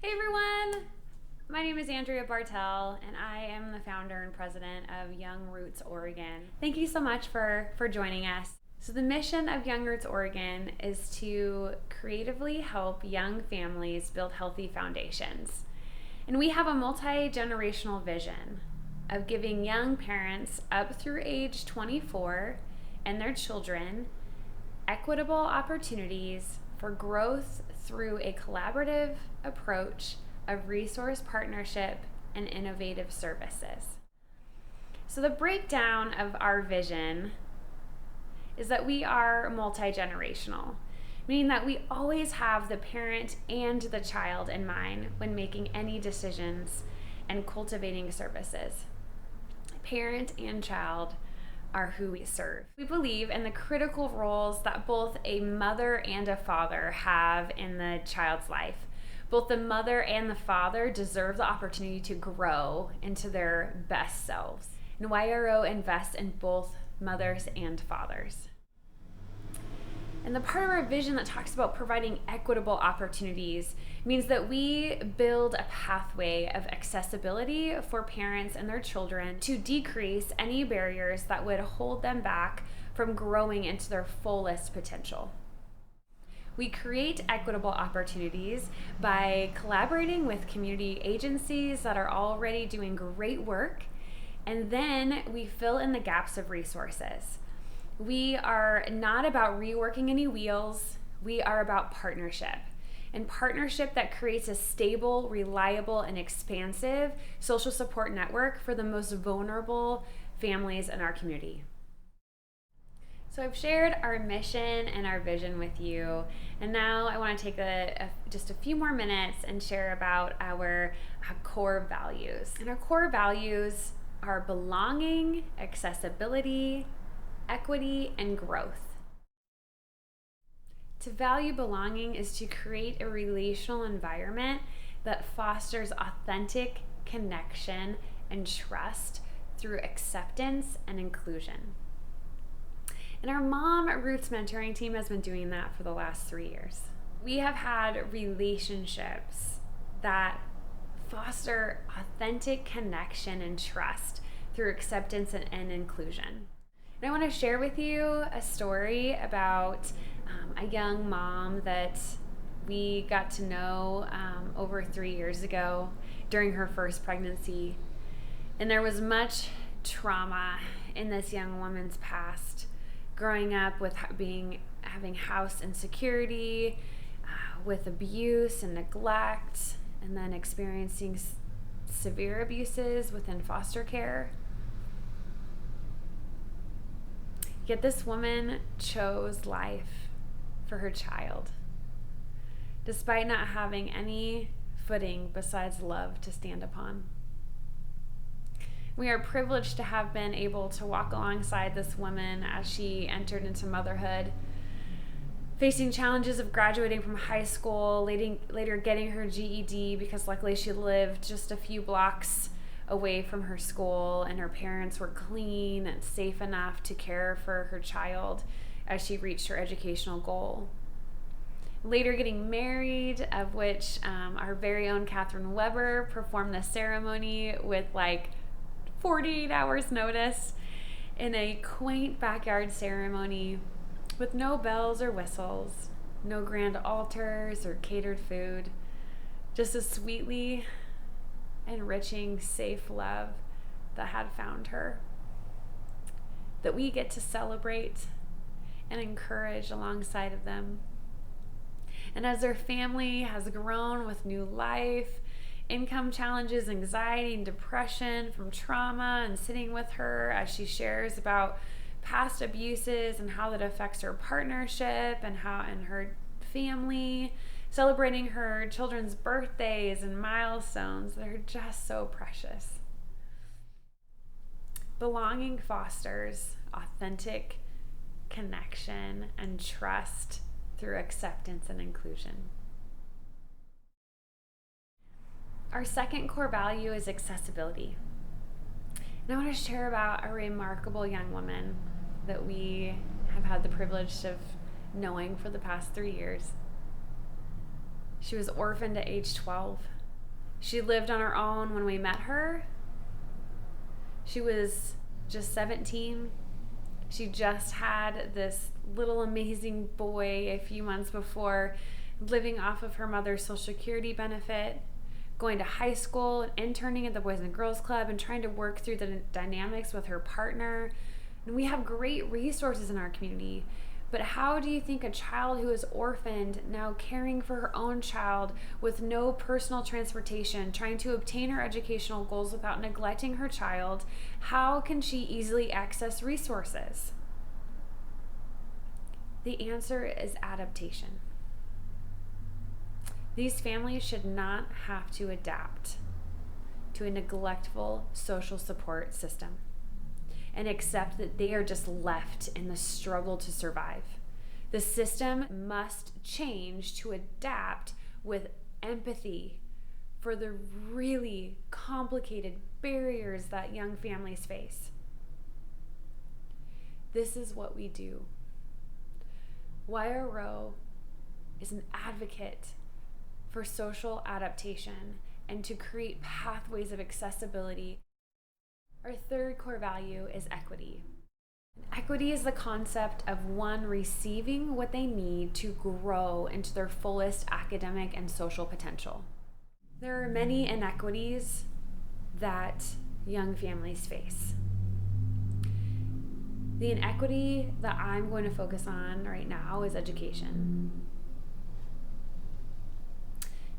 Hey everyone! My name is Andrea Bartel, and I am the founder and president of Young Roots Oregon. Thank you so much for joining us. So the mission of Young Roots Oregon is to creatively help young families build healthy foundations. And we have a multi-generational vision of giving young parents up through age 24 and their children equitable opportunities for growth through a collaborative approach of resource partnership and innovative services. So the breakdown of our vision is that we are multi-generational, meaning that we always have the parent and the child in mind when making any decisions and cultivating services. Parent and child are who we serve. We believe in the critical roles that both a mother and a father have in the child's life. Both the mother and the father deserve the opportunity to grow into their best selves. And YRO invests in both mothers and fathers. And the part of our vision that talks about providing equitable opportunities means that we build a pathway of accessibility for parents and their children to decrease any barriers that would hold them back from growing into their fullest potential. We create equitable opportunities by collaborating with community agencies that are already doing great work, and then we fill in the gaps of resources. We are not about reworking any wheels. We are about partnership. And partnership that creates a stable, reliable, and expansive social support network for the most vulnerable families in our community. So I've shared our mission and our vision with you, and now I want to take just a few more minutes and share about our core values. And our core values are belonging, accessibility, equity, and growth. To value belonging is to create a relational environment that fosters authentic connection and trust through acceptance and inclusion. And our Mom Roots mentoring team has been doing that for the last 3 years. We have had relationships that foster authentic connection and trust through acceptance and inclusion. And I want to share with you a story about a young mom that we got to know over 3 years ago during her first pregnancy. And there was much trauma in this young woman's past, growing up with having house insecurity, with abuse and neglect, and then experiencing severe abuses within foster care. Yet this woman chose life for her child, despite not having any footing besides love to stand upon. We are privileged to have been able to walk alongside this woman as she entered into motherhood, facing challenges of graduating from high school, later getting her GED because luckily she lived just a few blocks away from her school, and her parents were clean and safe enough to care for her child as she reached her educational goal. Later getting married, of which our very own Catherine Weber performed the ceremony with 48 hours notice in a quaint backyard ceremony with no bells or whistles, no grand altars or catered food, just a sweetly enriching, safe love that had found her, that we get to celebrate and encourage alongside of them. And as their family has grown with new life, income challenges, anxiety, and depression from trauma, and sitting with her as she shares about past abuses and how that affects her partnership and her family, celebrating her children's birthdays and milestones that are just so precious. Belonging fosters authentic connection and trust through acceptance and inclusion. Our second core value is accessibility. And I want to share about a remarkable young woman that we have had the privilege of knowing for the past 3 years. She was orphaned at age 12 She lived on her own when we met her. She was just 17. She just had this little amazing boy a few months before, living off of her mother's Social Security benefit, going to high school and interning at the Boys and Girls Club and trying to work through the dynamics with her partner. And we have great resources in our community. But how do you think a child who is orphaned, now caring for her own child with no personal transportation, trying to obtain her educational goals without neglecting her child, how can she easily access resources? The answer is adaptation. These families should not have to adapt to a neglectful social support system and accept that they are just left in the struggle to survive. The system must change to adapt with empathy for the really complicated barriers that young families face. This is what we do. YRO is an advocate for social adaptation and to create pathways of accessibility. Our third core value is equity. Equity is the concept of one receiving what they need to grow into their fullest academic and social potential. There are many inequities that young families face. The inequity that I'm going to focus on right now is education.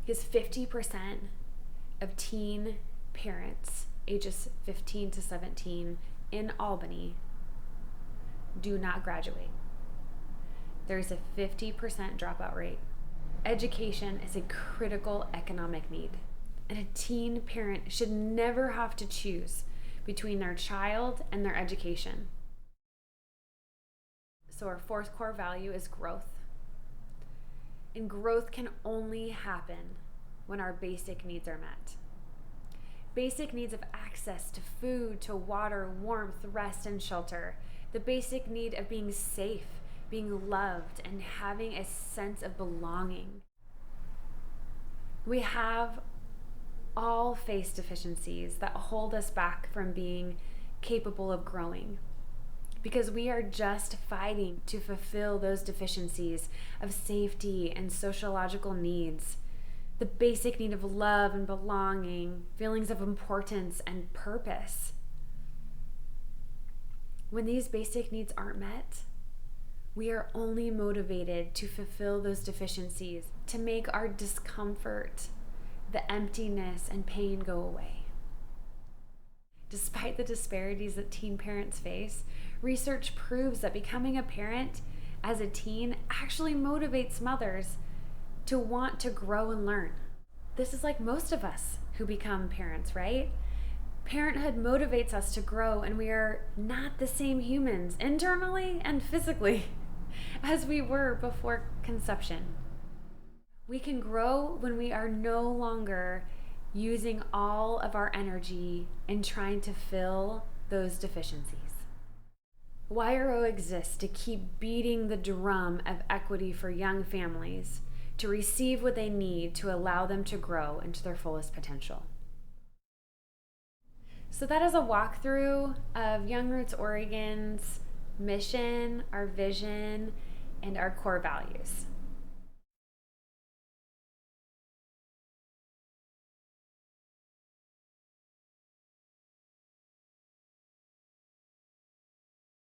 Because 50% of teen parents ages 15 to 17 in Albany do not graduate. There's a 50% dropout rate. Education is a critical economic need, and a teen parent should never have to choose between their child and their education. So our fourth core value is growth. And growth can only happen when our basic needs are met. Basic needs of access to food, to water, warmth, rest, and shelter. The basic need of being safe, being loved, and having a sense of belonging. We have all faced deficiencies that hold us back from being capable of growing, because we are just fighting to fulfill those deficiencies of safety and sociological needs. The basic need of love and belonging, feelings of importance and purpose. When these basic needs aren't met, we are only motivated to fulfill those deficiencies, to make our discomfort, the emptiness and pain go away. Despite the disparities that teen parents face, research proves that becoming a parent as a teen actually motivates mothers to want to grow and learn. This is like most of us who become parents, right? Parenthood motivates us to grow, and we are not the same humans internally and physically as we were before conception. We can grow when we are no longer using all of our energy in trying to fill those deficiencies. YRO exists to keep beating the drum of equity for young families, to receive what they need to allow them to grow into their fullest potential. So that is a walkthrough of Young Roots Oregon's mission, our vision, and our core values.